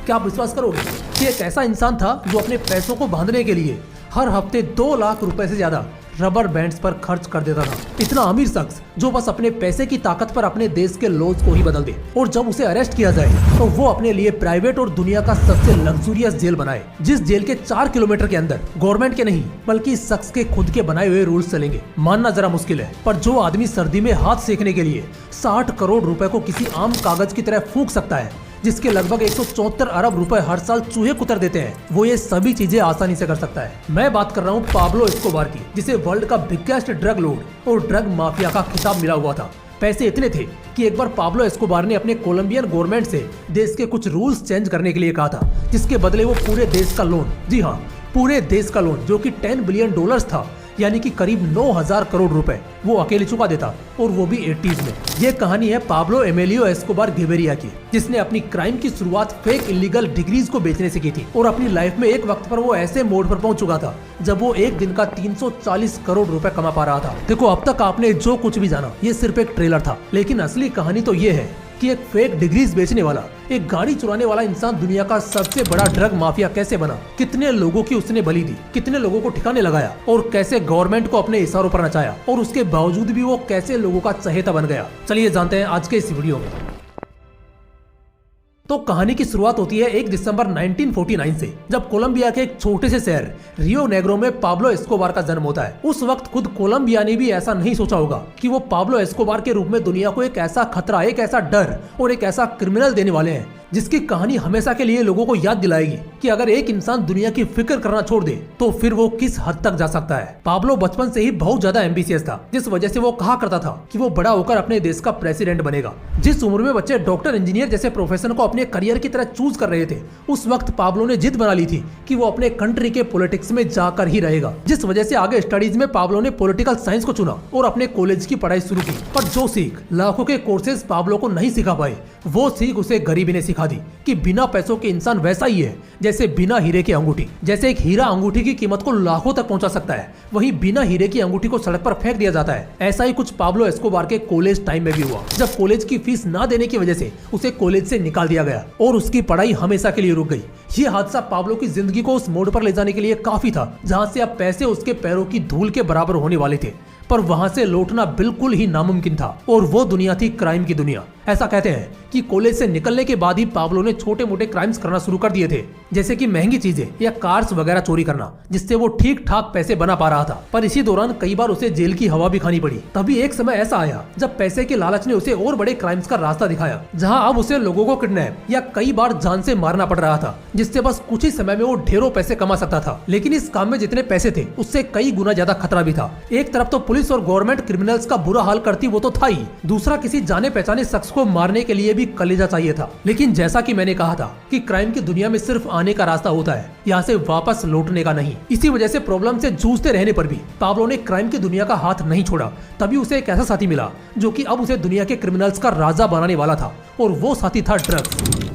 क्या आप विश्वास करोगे कि एक ऐसा इंसान था जो अपने पैसों को बांधने के लिए हर हफ्ते 2 लाख रुपए से ज्यादा रबर बैंड्स पर खर्च कर देता था। इतना अमीर शख्स जो बस अपने पैसे की ताकत पर अपने देश के लॉज को ही बदल दे, और जब उसे अरेस्ट किया जाए तो वो अपने लिए प्राइवेट और दुनिया का सबसे लग्जूरियस जेल बनाए, जिस जेल के 4 किलोमीटर के अंदर गवर्नमेंट के नहीं बल्कि इस शख्स के खुद के बनाए हुए रूल्स चलेंगे। मानना जरा मुश्किल है, पर जो आदमी सर्दी में हाथ सेकने के लिए 60 करोड़ रुपए को किसी आम कागज की तरह फूंक सकता है, जिसके लगभग 174 अरब रुपए हर साल चूहे कुतर देते हैं, वो ये सभी चीजें आसानी से कर सकता है। मैं बात कर रहा हूँ पाब्लो एस्कोबार की, जिसे वर्ल्ड का बिगेस्ट ड्रग लॉर्ड और ड्रग माफिया का खिताब मिला हुआ था। पैसे इतने थे कि एक बार पाब्लो एस्कोबार ने अपने कोलंबियन गवर्नमेंट से देश के कुछ रूल्स चेंज करने के लिए कहा था, जिसके बदले वो पूरे देश का लोन, जी हाँ पूरे देश का लोन, जो कि $10 बिलियन था, यानी कि करीब 9,000 करोड़ रुपए, वो अकेले चुका देता, और वो भी 80s में। ये कहानी है पाब्लो एमेलियो एस्कोबार गेविरिया की, जिसने अपनी क्राइम की शुरुआत फेक इलीगल डिग्रीज को बेचने से की थी, और अपनी लाइफ में एक वक्त पर वो ऐसे मोड पर पहुंच चुका था जब वो एक दिन का 340 करोड़ रुपए कमा पा रहा था। देखो, अब तक आपने जो कुछ भी जाना ये सिर्फ एक ट्रेलर था, लेकिन असली कहानी तो ये है कि एक फेक डिग्रीज बेचने वाला, एक गाड़ी चुराने वाला इंसान दुनिया का सबसे बड़ा ड्रग माफिया कैसे बना, कितने लोगों की उसने बलि दी, कितने लोगों को ठिकाने लगाया, और कैसे गवर्नमेंट को अपने इशारों पर नचाया, और उसके बावजूद भी वो कैसे लोगों का चहेता बन गया। चलिए जानते हैं आज के इस वीडियो में। तो कहानी की शुरुआत होती है 1 दिसंबर 1949 से, जब कोलंबिया के एक छोटे से शहर रियो नेग्रो में पाब्लो एस्कोबार का जन्म होता है। उस वक्त खुद कोलंबिया ने भी ऐसा नहीं सोचा होगा कि वो पाब्लो एस्कोबार के रूप में दुनिया को एक ऐसा खतरा, एक ऐसा डर और एक ऐसा क्रिमिनल देने वाले हैं, जिसकी कहानी हमेशा के लिए लोगों को याद दिलाएगी कि अगर एक इंसान दुनिया की फिक्र करना छोड़ दे तो फिर वो किस हद तक जा सकता है। पाब्लो बचपन से ही बहुत ज्यादा एम्बिशियस था, जिस वजह से वो कहा करता था कि वो बड़ा होकर अपने देश का प्रेसिडेंट बनेगा। जिस उम्र में बच्चे डॉक्टर, इंजीनियर जैसे प्रोफेशन को अपने करियर की तरह चूज कर रहे थे, उस वक्त पाब्लो ने जिद बना ली थी कि वो अपने कंट्री के पॉलिटिक्स में जाकर ही रहेगा, जिस वजह से आगे स्टडीज में पाब्लो ने पॉलिटिकल साइंस को चुना और अपने कॉलेज की पढ़ाई शुरू की। पर जो सीख लाखों के कोर्सेज पाब्लो को नहीं सिखा पाए, वो सीख उसे गरीबी ने सिखा दी कि बिना पैसों के इंसान वैसा ही है जैसे बिना हीरे की अंगूठी। जैसे एक हीरा अंगूठी की कीमत को लाखों तक पहुंचा सकता है, वहीं बिना हीरे की अंगूठी को सड़क पर फेंक दिया जाता है। ऐसा ही कुछ पाब्लो एस्कोबार के कॉलेज टाइम में भी हुआ, जब कॉलेज की फीस ना देने की वजह से उसे कॉलेज से निकाल दिया गया और उसकी पढ़ाई हमेशा के लिए रुक गई। ये हादसा पाब्लो की जिंदगी को उस मोड़ पर ले जाने के लिए काफी था जहाँ से अब पैसे उसके पैरों की धूल के बराबर होने वाले थे, पर वहां से लौटना बिल्कुल ही नामुमकिन था, और वो दुनिया थी क्राइम की दुनिया। ऐसा कहते हैं कि कॉलेज से निकलने के बाद ही पाब्लो ने छोटे मोटे क्राइम्स करना शुरू कर दिए थे, जैसे कि महंगी चीजें या कार्स वगैरह चोरी करना, जिससे वो ठीक ठाक पैसे बना पा रहा था। पर इसी दौरान कई बार उसे जेल की हवा भी खानी पड़ी। तभी एक समय ऐसा आया जब पैसे के लालच ने उसे और बड़े क्राइम्स का रास्ता दिखाया, जहाँ अब उसे लोगों को किडनैप या कई बार जान से मारना पड़ रहा था, जिससे बस कुछ ही समय में वो ढेरों पैसे कमा सकता था। लेकिन इस काम में जितने पैसे थे उससे कई गुना ज्यादा खतरा भी था। एक तरफ तो पुलिस और गवर्नमेंट क्रिमिनल्स का बुरा हाल करती, वो तो था ही, दूसरा किसी जाने पहचाने शख्स को मारने के लिए भी कलेजा चाहिए था। लेकिन जैसा कि मैंने कहा था कि क्राइम की दुनिया में सिर्फ आने का रास्ता होता है, यहाँ से वापस लौटने का नहीं। इसी वजह से प्रॉब्लम से जूझते रहने पर भी पाब्लो ने क्राइम की दुनिया का हाथ नहीं छोड़ा। तभी उसे एक ऐसा साथी मिला जो कि अब उसे दुनिया के क्रिमिनल्स का राजा बनाने वाला था, और वो साथी था ड्रग्स।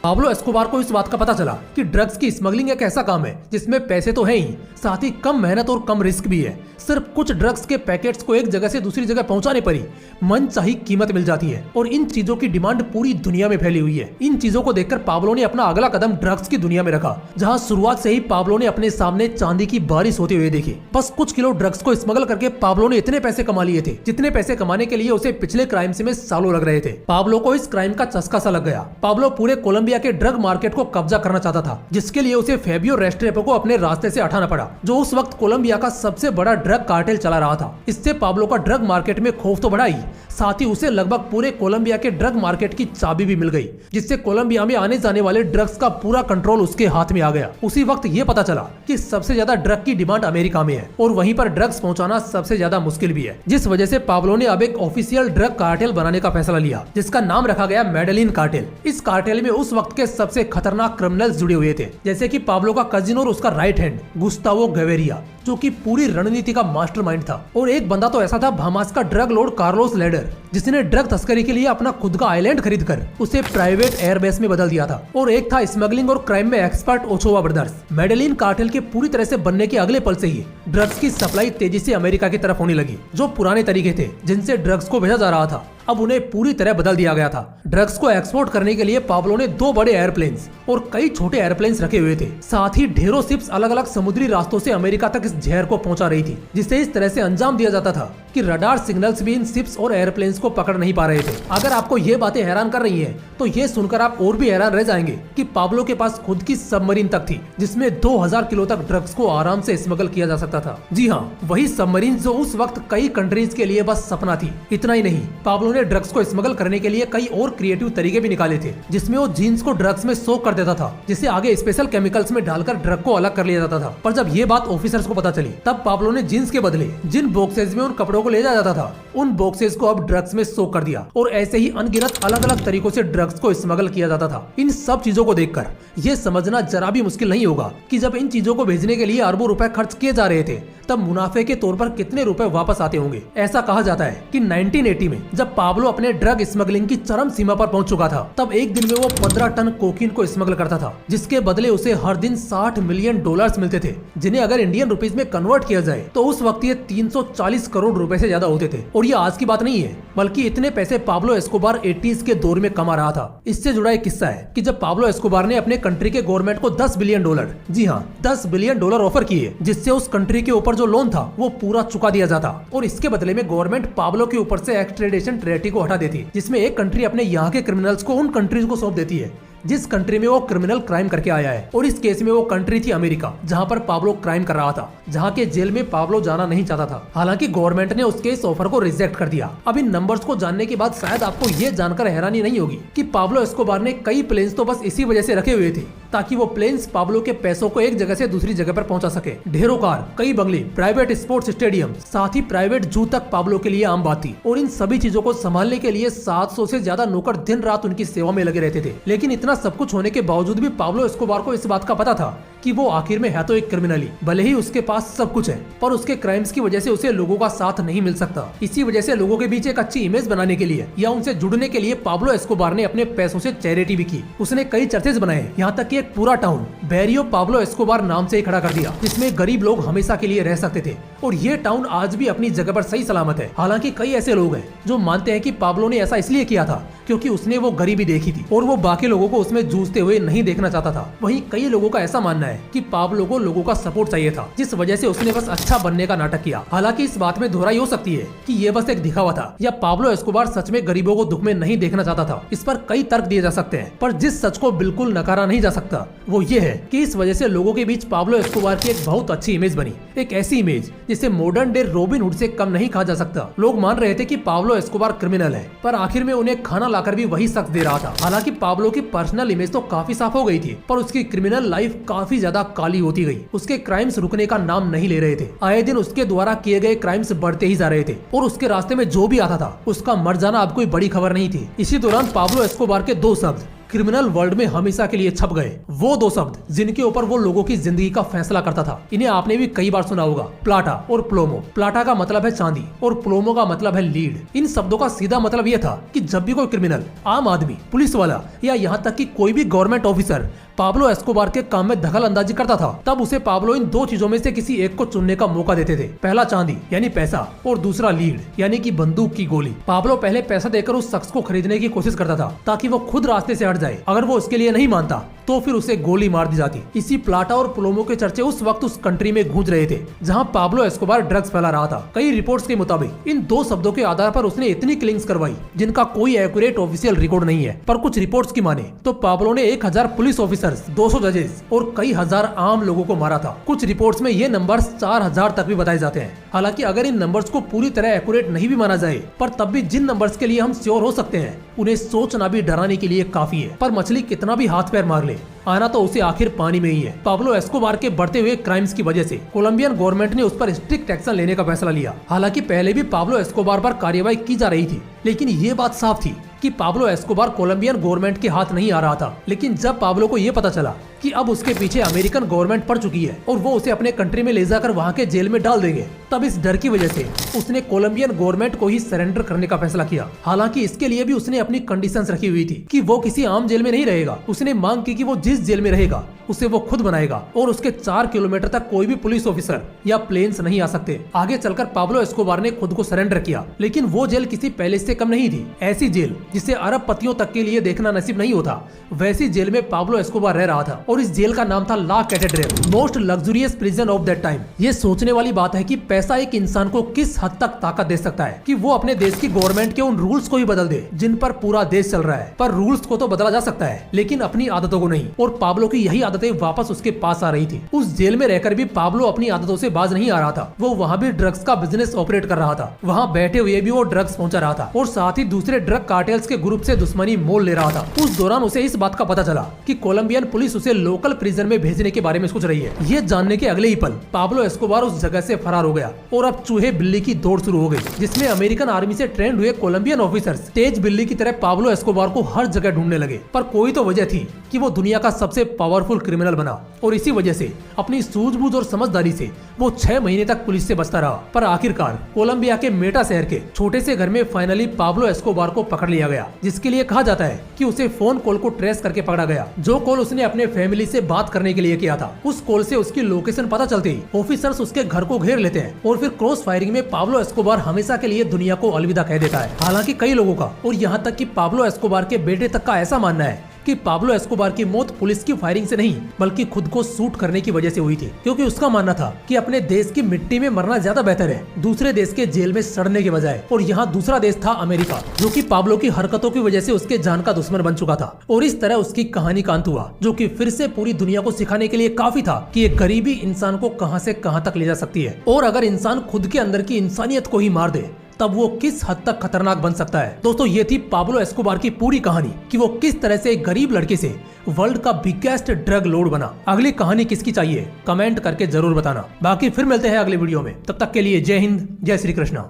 पाब्लो एस्कोबार को इस बात का पता चला कि ड्रग्स की स्मगलिंग एक ऐसा काम है जिसमें पैसे तो है ही, साथ ही कम मेहनत और कम रिस्क भी है। सिर्फ कुछ ड्रग्स के पैकेट्स को एक जगह से दूसरी जगह पहुंचाने पर ही मनचाही कीमत मिल जाती है, और इन चीजों की डिमांड पूरी दुनिया में फैली हुई है। इन चीजों को देखकर पाब्लो ने अपना अगला कदम ड्रग्स की दुनिया में रखा, जहां शुरुआत से ही पाब्लो ने अपने सामने चांदी की बारिश होते हुए देखी। बस कुछ किलो ड्रग्स को स्मगल करके पाब्लो ने इतने पैसे कमा लिए थे जितने पैसे कमाने के लिए उसे पिछले क्राइम्स में सालों लग रहे थे। पाब्लो को इस क्राइम का चस्का सा लग गया। पाब्लो पूरे कोलंबिया के ड्रग मार्केट को कब्जा करना चाहता था, जिसके लिए उसे फेबियो रेस्ट्रेपो को अपने रास्ते से हटाना पड़ा, जो उस वक्त कोलंबिया का सबसे बड़ा ड्रग कार्टेल चला रहा था। इससे पाब्लो का ड्रग मार्केट में खौफ तो बढ़ा ही, साथ ही उसे लगभग पूरे कोलंबिया के ड्रग मार्केट की चाबी भी मिल गई, जिससे कोलंबिया में आने जाने वाले ड्रग्स का पूरा कंट्रोल उसके हाथ में आ गया। उसी वक्त ये पता चला कि सबसे ज्यादा ड्रग की डिमांड अमेरिका में है, और वहीं पर ड्रग्स पहुंचाना सबसे ज्यादा मुश्किल भी है, जिस वजह से पाब्लो ने अब एक ऑफिशियल ड्रग कार्टेल बनाने का फैसला लिया, जिसका नाम रखा गया मेडेलिन कार्टेल। इस कार्टेल में उस वक्त के सबसे खतरनाक क्रिमिनल्स जुड़े हुए थे, जैसे कि पाब्लो का कजिन और उसका राइट हैंड गुस्तावो गेविरिया, जो कि पूरी रणनीति का मास्टरमाइंड था। और एक बंदा तो ऐसा था, बहामास का ड्रग लॉर्ड कार्लोस लेडर, जिसने ड्रग तस्करी के लिए अपना खुद का आइलैंड खरीदकर उसे प्राइवेट एयरबेस में बदल दिया था। और एक था स्मगलिंग और क्राइम में एक्सपर्ट ओचोवा ब्रदर्स। मेडेलिन कार्टेल के पूरी तरह से बनने के अगले पल से ही ड्रग्स की सप्लाई तेजी से अमेरिका की तरफ होने लगी। जो पुराने तरीके थे जिनसे ड्रग्स को भेजा जा रहा था, अब उन्हें पूरी तरह बदल दिया गया था। ड्रग्स को एक्सपोर्ट करने के लिए पाब्लो ने 2 बड़े एयरप्लेन्स और कई छोटे एयरप्लेन्स रखे हुए थे। साथ ही ढेरों शिप्स अलग अलग समुद्री रास्तों से अमेरिका तक इस जहर को पहुंचा रही थी, जिसे इस तरह से अंजाम दिया जाता था कि रडार सिग्नल्स भी इन शिप्स और एयरप्लेन्स को पकड़ नहीं पा रहे थे। अगर आपको ये बातें हैरान कर रही हैं, तो ये सुनकर आप और भी हैरान रह जाएंगे कि पाब्लो के पास खुद की सबमरीन तक थी, जिसमें 2000 किलो तक ड्रग्स को आराम से स्मगल किया जा सकता था। जी हाँ, वही सबमरीन जो उस वक्त कई कंट्रीज के लिए बस सपना थी। इतना ही नहीं, पाब्लो ने ड्रग्स को स्मगल करने के लिए कई और क्रिएटिव तरीके भी निकाले थे, जिसमें वो जीन्स को ड्रग्स में सोक कर देता था, जिसे आगे स्पेशल केमिकल्स में डालकर ड्रग को अलग कर लिया जाता था। पर जब ये बात ऑफिसर्स को पता चली, तब पाब्लो ने जीन्स के बदले जिन बॉक्सेस में उन कपड़ों को ले जाया जाता था, उन बॉक्सेस को अब ड्रग्स में सोक कर दिया। और ऐसे ही अनगिनत अलग अलग तरीकों से ड्रग्स को स्मगल किया जाता था। इन सब चीजों को देखकर ये समझना जरा भी मुश्किल नहीं होगा कि जब इन चीजों को भेजने के लिए अरबों रुपए खर्च किए जा रहे थे, तब मुनाफे के तौर पर कितने रुपए वापस आते होंगे। ऐसा कहा जाता है कि 1980 में जब पाब्लो अपने ड्रग स्मगलिंग की चरम सीमा पर पहुंच चुका था, तब एक दिन में वो 15 टन कोकीन को स्मगल करता था, जिसके बदले उसे हर दिन $60 मिलियन मिलते थे, जिन्हें अगर इंडियन रुपीस में कन्वर्ट किया जाए तो उस वक्त ये 340 करोड़ रुपए से ज्यादा होते थे। और ये आज की बात नहीं है, बल्कि इतने पैसे पाब्लो एस्कोबार 80s के दौर में कमा रहा था। इससे जुड़ा एक किस्सा है कि जब पाब्लो एस्कोबार ने अपने कंट्री के गवर्नमेंट को $10 बिलियन, जी हाँ $10 बिलियन ऑफर किए, जिससे उस कंट्री के ऊपर जो लोन था वो पूरा चुका दिया जाता, और इसके बदले में गवर्नमेंट पाब्लो के ऊपर से एक्सट्रेडिशन ट्रीटी को हटा देती, जिसमें एक कंट्री अपने यहाँ के क्रिमिनल्स को उन कंट्रीज को सौंप देती है जिस कंट्री में वो क्रिमिनल क्राइम करके आया है। और इस केस में वो कंट्री थी अमेरिका, जहां पर पाब्लो क्राइम कर रहा था, जहां के जेल में पाब्लो जाना नहीं चाहता था। हालांकि गवर्नमेंट ने उसके इस ऑफर को रिजेक्ट कर दिया। अब इन नंबर्स को जानने के बाद शायद आपको ये जानकर हैरानी नहीं होगी कि पाब्लो एस्कोबार ने कई प्लेन्स तो बस इसी वजह से रखे हुए थे, ताकि वो प्लेन्स पाब्लो के पैसों को एक जगह से दूसरी जगह पर पहुंचा सके। ढेरों कार, कई बंगले, प्राइवेट स्पोर्ट्स स्टेडियम, साथ ही प्राइवेट जू तक पाब्लो के लिए आम बात थी। और इन सभी चीजों को संभालने के लिए 700 से ज्यादा नौकर दिन रात उनकी सेवा में लगे रहते थे। लेकिन इतना सब कुछ होने के बावजूद भी पाब्लो एस्कोबार को इस बात का पता था कि वो आखिर में है तो एक क्रिमिनल ही। भले ही उसके पास सब कुछ है, पर उसके क्राइम्स की वजह से उसे लोगों का साथ नहीं मिल सकता। इसी वजह से लोगों के बीच एक अच्छी इमेज बनाने के लिए या उनसे जुड़ने के लिए पाब्लो एस्कोबार ने अपने पैसों से चैरिटी भी की। उसने कई चर्चेज बनाए, यहाँ तक कि एक पूरा टाउन बैरियो पाब्लो एस्कोबार नाम से ही खड़ा कर दिया, जिसमें गरीब लोग हमेशा के लिए रह सकते थे। और ये टाउन आज भी अपनी जगह पर सही सलामत है। हालांकि कई ऐसे लोग हैं जो मानते हैं कि पाब्लो ने ऐसा इसलिए किया था क्योंकि उसने वो गरीबी देखी थी और वो बाकी लोगों को उसमें जूझते हुए नहीं देखना चाहता था। वहीं कई लोगों का ऐसा मानना है कि पाब्लो को लोगों का सपोर्ट चाहिए था, जिस वजह से उसने बस अच्छा बनने का नाटक किया। हालांकि इस बात में दोहराई हो सकती है कि ये बस एक दिखावा था या पाब्लो एस्कोबार सच में गरीबों को दुख में नहीं देखना चाहता था। इस पर कई तर्क दिए जा सकते हैं, पर जिस सच को बिल्कुल नकारा नहीं जा सकता वो ये है कि इस वजह से लोगों के बीच पाब्लो एस्कोबार की एक बहुत अच्छी इमेज बनी, एक ऐसी इमेज जिसे मॉडर्न डे रॉबिन हुड से कम नहीं कहा जा सकता। लोग मान रहे थे कि पाब्लो एस्कोबार क्रिमिनल है, पर आखिर में उन्हें खाना लाकर भी वही शख्स दे रहा था। हालांकि पाब्लो की पर्सनल इमेज तो काफी साफ हो गई थी, पर उसकी क्रिमिनल लाइफ काफी ज्यादा काली होती गई। उसके क्राइम्स रुकने का नाम नहीं ले रहे थे। आए दिन उसके द्वारा किए गए क्राइम्स बढ़ते ही जा रहे थे और उसके रास्ते में जो भी आता था उसका मर जाना अब कोई बड़ी खबर नहीं थी। इसी दौरान पाब्लो एस्कोबार के 2 शब्द क्रिमिनल वर्ल्ड में हमेशा के लिए छप गए, वो 2 शब्द जिनके ऊपर वो लोगों की जिंदगी का फैसला करता था। इन्हें आपने भी कई बार सुना होगा, प्लाटा और प्लोमो। प्लाटा का मतलब है चांदी और प्लोमो का मतलब है लीड। इन शब्दों का सीधा मतलब यह था कि जब भी कोई क्रिमिनल, आम आदमी, पुलिस वाला या यहाँ तक कि कोई भी गवर्नमेंट ऑफिसर पाब्लो एस्कोबार के काम में दखल अंदाजी करता था, तब उसे पाब्लो इन 2 चीजों में से किसी एक को चुनने का मौका देते थे। पहला चांदी यानी पैसा और दूसरा लीड यानी कि बंदूक की गोली। पाब्लो पहले पैसा देकर उस शख्स को खरीदने की कोशिश करता था ताकि वो खुद रास्ते से हट जाए। अगर वो उसके लिए नहीं मानता तो फिर उसे गोली मार दी जाती। इसी प्लाटा और प्लोमो के चर्चे उस वक्त उस कंट्री में गूंज रहे थे जहां पाब्लो एस्कोबार ड्रग्स फैला रहा था। कई रिपोर्ट्स के मुताबिक इन 2 शब्दों के आधार पर उसने इतनी किलिंग्स करवाई जिनका कोई एक्यूरेट ऑफिशियल रिकॉर्ड नहीं है। पर कुछ रिपोर्ट्स की माने तो पाब्लो ने 1000 पुलिस ऑफिसर्स, 200 जजेस और कई हजार आम लोगों को मारा था। कुछ रिपोर्ट्स में ये नंबर्स 4000 तक भी बताए जाते हैं। हालांकि अगर इन नंबर्स को पूरी तरह एक्यूरेट नहीं भी माना जाए, पर तब भी जिन नंबर्स के लिए हम श्योर हो सकते हैं उन्हें सोचना भी डराने के लिए काफी है। पर मछली कितना भी हाथ पैर मार ले, आना तो उसे आखिर पानी में ही है। पाब्लो एस्कोबार के बढ़ते हुए क्राइम्स की वजह से कोलंबियन गवर्नमेंट ने उस पर स्ट्रिक्ट एक्शन लेने का फैसला लिया। हालांकि पहले भी पाब्लो एस्कोबार पर कार्रवाई की जा रही थी, लेकिन ये बात साफ थी कि पाब्लो एस्कोबार कोलंबियन गवर्नमेंट के हाथ नहीं आ रहा था, लेकिन जब पाब्लो को ये पता चला कि अब उसके पीछे अमेरिकन गवर्नमेंट पड़ चुकी है और वो उसे अपने कंट्री में ले जाकर वहाँ के जेल में डाल देंगे, तब इस डर की वजह से उसने कोलंबियन गवर्नमेंट को ही सरेंडर करने का फैसला किया। हालांकि इसके लिए भी उसने अपनी कंडीशंस रखी हुई थी कि वो किसी आम जेल में नहीं रहेगा। उसने मांग की कि वो जिस जेल में रहेगा उसे वो खुद बनाएगा और उसके 4 किलोमीटर तक कोई भी पुलिस ऑफिसर या प्लेन्स नहीं आ सकते। आगे चलकर पाब्लो एस्कोबार ने खुद को सरेंडर किया, लेकिन वो जेल किसी पैलेस से कम नहीं थी। ऐसी जेल जिसे अरब पतियों तक के लिए देखना नसीब नहीं होता, वैसी जेल में पाब्लो एस्कोबार रह रहा था और इस जेल का नाम था La Cathedral, most luxurious prison of that time. ये सोचने वाली बात है कि पैसा एक इंसान को किस हद तक ताकत दे सकता है कि वो अपने देश की गवर्नमेंट के उन रूल्स को ही बदल दे जिन पर पूरा देश चल रहा है। पर रूल्स को तो बदला जा सकता है, लेकिन अपनी आदतों को नहीं। और पाब्लो की यही आदतें वापस उसके पास आ रही थी। उस जेल में रहकर भी पाब्लो अपनी आदतों से बाज नहीं आ रहा था। वो वहाँ भी ड्रग्स का बिजनेस ऑपरेट कर रहा था। वहाँ बैठे हुए भी वो ड्रग्स पहुँचा रहा था और साथ ही दूसरे ड्रग कार्टेल्स के ग्रुप से दुश्मनी मोल ले रहा था। उस दौरान उसे इस बात का पता चला कि कोलंबियन पुलिस उसे लोकल प्रिजन में भेजने के बारे में सोच रही है। ये जानने के अगले ही पल पाब्लो एस्कोबार उस जगह से फरार हो गया और अब चूहे बिल्ली की दौड़ शुरू हो गई, जिसमें अमेरिकन आर्मी से ट्रेंड हुए कोलंबियन ऑफिसर्स तेज बिल्ली की तरह पाब्लो एस्कोबार को हर जगह ढूंढने लगे। पर कोई तो वजह थी कि वो दुनिया का सबसे पावरफुल क्रिमिनल बना और इसी वजह से अपनी सूझबूझ और समझदारी से वो 6 महीने तक पुलिस से बचता रहा। पर आखिरकार कोलंबिया के मेटा शहर के छोटे से घर में फाइनली पाब्लो एस्कोबार को पकड़ लिया गया, जिसके लिए कहा जाता है कि उसे फोन कॉल को ट्रेस करके पकड़ा गया, जो कॉल उसने अपने फैमिली से बात करने के लिए किया था। उस कॉल से उसकी लोकेशन पता चलते ही ऑफिसर्स उसके घर को घेर लेते हैं और फिर क्रॉस फायरिंग में पाब्लो एस्कोबार हमेशा के लिए दुनिया को अलविदा कह देता है। हालांकि कई लोगों का और यहाँ तक कि पाब्लो एस्कोबार के बेटे तक का ऐसा मानना है कि पाब्लो एस्कोबार की मौत पुलिस की फायरिंग से नहीं बल्कि खुद को शूट करने की वजह से हुई थी, क्योंकि उसका मानना था कि अपने देश की मिट्टी में मरना ज्यादा बेहतर है दूसरे देश के जेल में सड़ने के बजाय। और यहाँ दूसरा देश था अमेरिका, जो कि पाब्लो की हरकतों की वजह से उसके जान का दुश्मन बन चुका था। और इस तरह उसकी कहानी का अंत हुआ, जो कि फिर से पूरी दुनिया को सिखाने के लिए काफी था कि एक गरीबी इंसान को कहां से कहां तक ले जा सकती है। और अगर इंसान खुद के अंदर की इंसानियत को ही मार दे तब वो किस हद तक खतरनाक बन सकता है। दोस्तों, ये थी पाब्लो एस्कोबार की पूरी कहानी कि वो किस तरह से एक गरीब लड़के से वर्ल्ड का बिगेस्ट ड्रग लॉर्ड बना। अगली कहानी किसकी चाहिए कमेंट करके जरूर बताना। बाकी फिर मिलते हैं अगले वीडियो में, तब तक के लिए जय हिंद, जय श्री कृष्णा।